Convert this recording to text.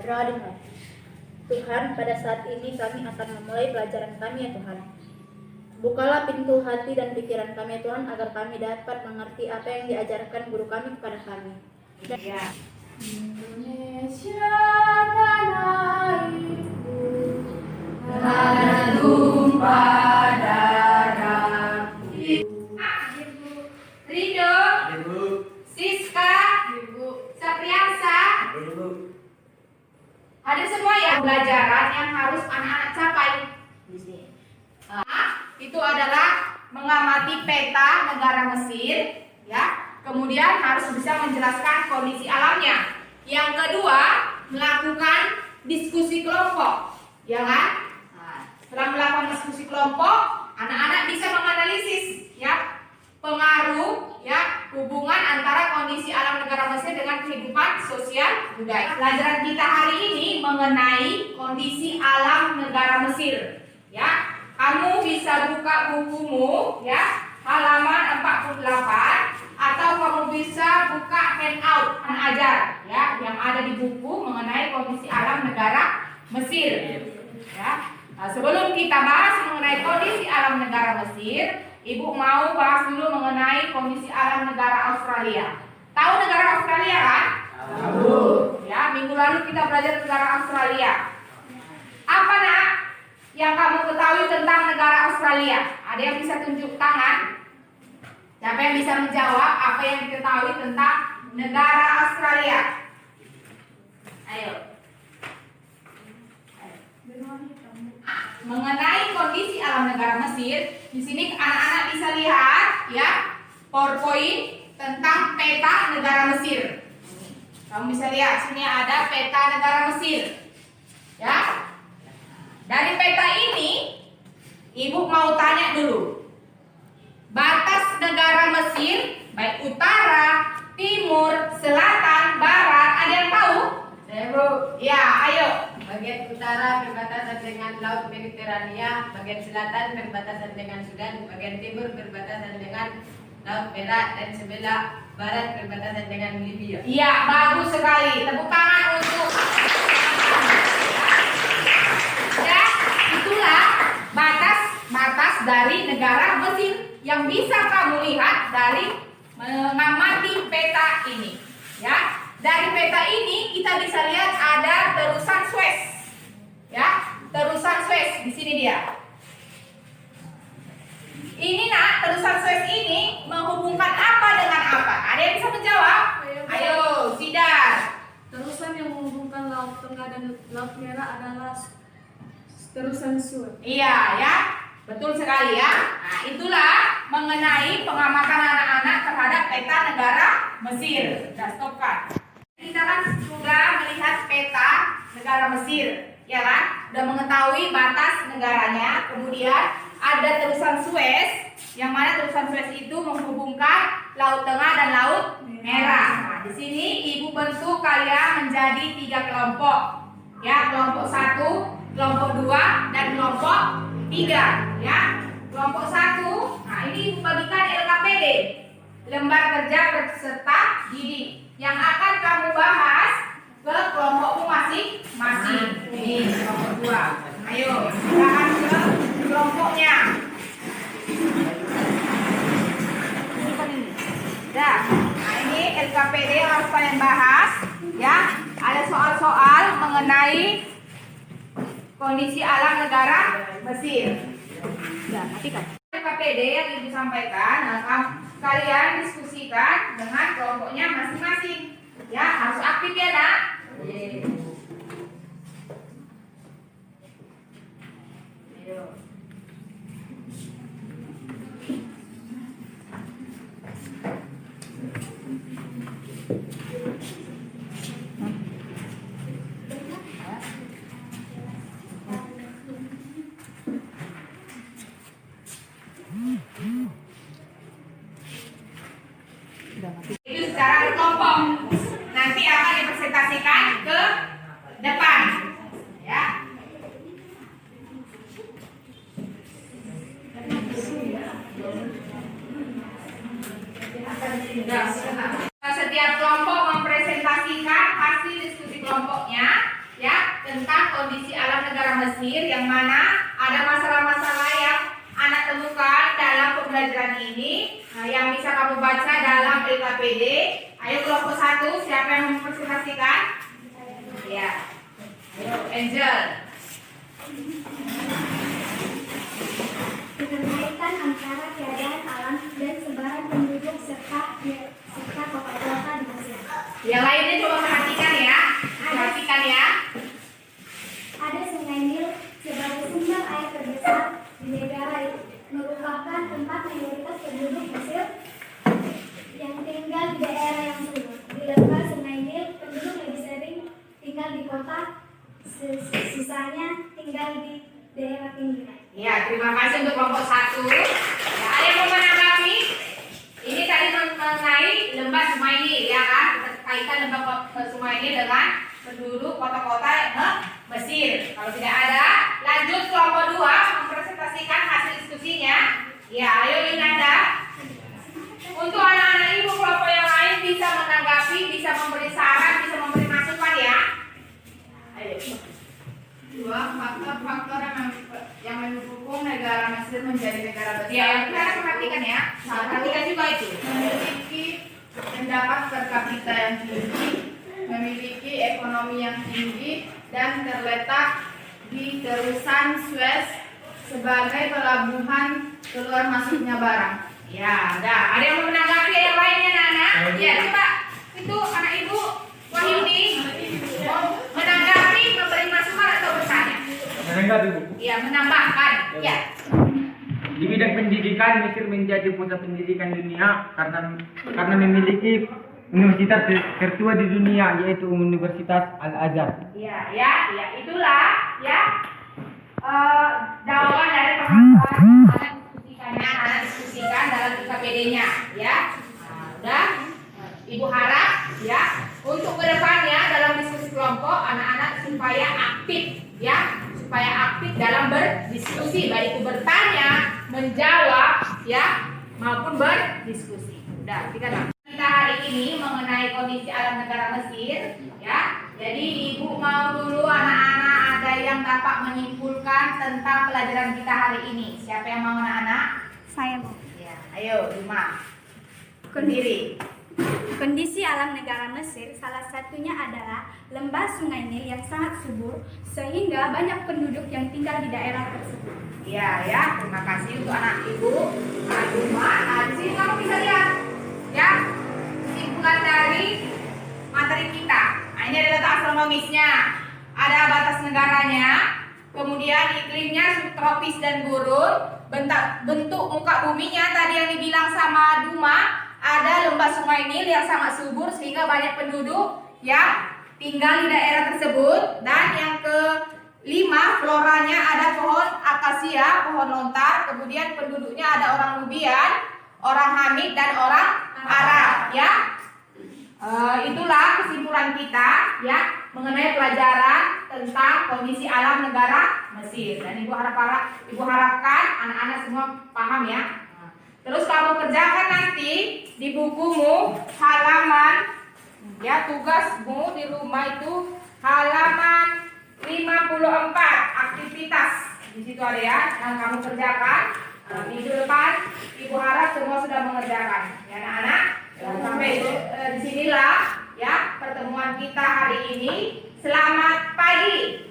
sejahtera di hati. Tuhan, pada saat ini kami akan memulai pelajaran kami ya Tuhan. Bukalah pintu hati dan pikiran kami ya Tuhan, agar kami dapat mengerti apa yang diajarkan guru kami kepada kami. Ya. Indonesia tanah airku, Tanah tumpah darah. Rido, Siska, Sapriansa, ada semua ya pelajaran yang harus anak-anak capai di sini. Itu adalah mengamati peta negara Mesir, ya. Kemudian harus bisa menjelaskan kondisi alamnya. Yang kedua, melakukan diskusi kelompok, ya kan? Setelah melakukan diskusi kelompok, anak-anak bisa menganalisis, ya, pengaruh, ya, hubungan antara kondisi alam negara Mesir dengan kehidupan sosial budaya. Pelajaran kita hari ini mengenai kondisi alam negara Mesir, ya. Kamu bisa buka bukumu, ya, halaman 48, atau kamu bisa buka handout ajar, ya, yang ada di buku mengenai kondisi alam negara Mesir, ya. Nah, sebelum kita bahas mengenai kondisi alam negara Mesir, Ibu mau bahas dulu mengenai kondisi alam negara Australia. Tahu negara Australia kan? Tahu. Ya, minggu lalu kita belajar negara Australia. Apa nak yang kamu ketahui tentang negara Australia? Ada yang bisa tunjuk tangan? Siapa yang bisa menjawab apa yang diketahui tentang negara Australia? Ayo. Mengenai kondisi alam negara Mesir, di sini anak-anak bisa lihat, ya, PowerPoint tentang peta negara Mesir. Kamu bisa lihat sini ada peta negara Mesir, ya. Dari peta ini, Ibu mau tanya dulu, batas negara Mesir, baik utara, timur, selatan, barat, ada yang tahu? Saya Bu. Ya, ayo. Bagian utara berbatasan dengan Laut Mediterania, bagian selatan berbatasan dengan Sudan, bagian timur berbatasan dengan Laut Merah, dan sebelah barat berbatasan dengan Libya. Iya, bagus sekali. Tepuk tangan untuk. Ya, itulah batas dari negara Mesir yang bisa kamu lihat dari mengamati peta ini. Ya, dari peta ini kita bisa lihat ada terusan Suez. Ya, terusan Suez di sini dia. Ini nak, terusan Suez ini menghubungkan apa dengan apa? Ada yang bisa menjawab? Ayo, Sidar. Terusan yang menghubungkan Laut Tengah dan Laut Merah adalah terusan Suez. Iya ya, betul sekali ya. Nah, itulah mengenai pengamatan anak-anak terhadap peta negara Mesir. Sudah stopkan. Kita kan sudah melihat peta negara Mesir, ya kan? Sudah mengetahui batas negaranya. Kemudian ada terusan Suez, yang mana terusan Suez itu menghubungkan Laut Tengah dan Laut Merah. Nah, di sini Ibu bentuk kalian menjadi 3 kelompok. Ya, kelompok 1, kelompok 2, dan kelompok 3. Ya, kelompok 1. Nah, ini Ibu bagikan LKPD, lembar kerja peserta didik, yang akan kamu bahas ke kelompokmu masing-masing. Ini kelompok 2. Ayo, silakan ke kelompoknya. Dah. Nah, ini LKPD yang harus kalian bahas, ya. Ada soal-soal mengenai kondisi alam negara Mesir. Ya, nanti kan. LKPD yang Ibu sampaikan, nah, kalian diskusikan dengan kelompoknya masing-masing. Ya, harus aktif ya, Nak. Ayo. Itu secara kelompok. Nanti akan dipresentasikan ke tentang kondisi alam negara Mesir, yang mana ada masalah-masalah yang anak temukan dalam pembelajaran ini. Nah, yang bisa kamu baca dalam LKPD. Ayo kelompok 1, siapa yang mempresentasikan? Ya, ayo Angel. Keterkaitan antara keadaan alam dan sebaran penduduk serta kota-kota di Mesir. Yang lainnya coba perhatikan ya. Perhatikan ya. Ada Sungai Nil sebagai sumber air terbesar di negara itu, merupakan tempat mayoritas penduduk Mesir yang tinggal di daerah yang subur. Di lebar Sungai Nil, penduduk lebih sering tinggal di kota, sisanya tinggal di daerah pinggiran. Ya, terima kasih untuk kelompok 1. Ya, ada yang mau menanggapi? Ini tadi mengenai lembah Sungai Nil, ya kan? Kita kaitkan lembah Sungai Nil dengan penduduk kota-kota Mesir. Kalau tidak ada, lanjut kelompok 2 mempresentasikan hasil diskusinya. Ya, ayo Yunanda. Untuk anak-anak ibu kelompok yang lain bisa menanggapi, bisa memberi saran, bisa memberi masukan ya. Ayo. 2. Faktor-faktor yang mendukung negara Mesir menjadi negara besar. Ya, kita perhatikan ya. Perhatikan juga itu. Memiliki pendapat per kapita yang tinggi, memiliki ekonomi yang tinggi, dan terletak di terusan Suez sebagai pelabuhan keluar masuknya barang. Ya, udah. Ada yang mau menanggapi yang lainnya, Nana? Ya, coba itu anak ibu Wahyuni mau menanggapi, memberi masukan atau bertanya? Menanggapi, Bu. Ya, menambahkan. Ya. Di bidang pendidikan, Mesir menjadi pusat pendidikan dunia karena memiliki universitas tertua di dunia, yaitu Universitas Al-Azhar. Ya, itulah ya jawaban dari permasalahan anak diskusikan dalam IKPD-nya, ya. Nah, udah. Ibu harap ya untuk kedepannya dalam diskusi kelompok anak-anak supaya aktif, ya, supaya aktif dalam berdiskusi, baik itu bertanya, menjawab, ya, maupun berdiskusi. Udah, kita hari ini mengenai kondisi alam negara Mesir, ya. Jadi ibu mau dulu anak-anak ada yang dapat menyimpulkan tentang pelajaran kita hari ini. Siapa yang mau anak-anak? Saya Bu. Ya, ayo Duma. Berdiri. Kondisi alam negara Mesir salah satunya adalah lembah Sungai Nil yang sangat subur sehingga banyak penduduk yang tinggal di daerah tersebut. Ya, terima kasih untuk anak ibu. Nah, Duma, di sini kamu bisa lihat, ya, kesimpulan dari materi kita. Nah, ini adalah letak astronomisnya. Ada batas negaranya, kemudian iklimnya subtropis dan gurun. Bentuk muka buminya tadi yang dibilang sama Duma, ada lembah Sungai Nil yang sangat subur sehingga banyak penduduk yang tinggal di daerah tersebut. Dan yang kelima, floranya ada pohon akasia, pohon lontar, kemudian penduduknya ada orang Nubian, orang Hamid, dan orang Arab, ya. Itulah kesimpulan kita, ya, mengenai pelajaran tentang kondisi alam negara Mesir. Dan ibu harapkan anak-anak semua paham, ya. Terus kamu kerjakan nanti di bukumu halaman, ya, tugasmu di rumah itu halaman 54 aktivitas. Di situ ada, ya, yang kamu kerjakan. Minggu depan ibu harap semua sudah mengerjakan, ya anak-anak. Sampai disinilah, ya, pertemuan kita hari ini. Selamat pagi.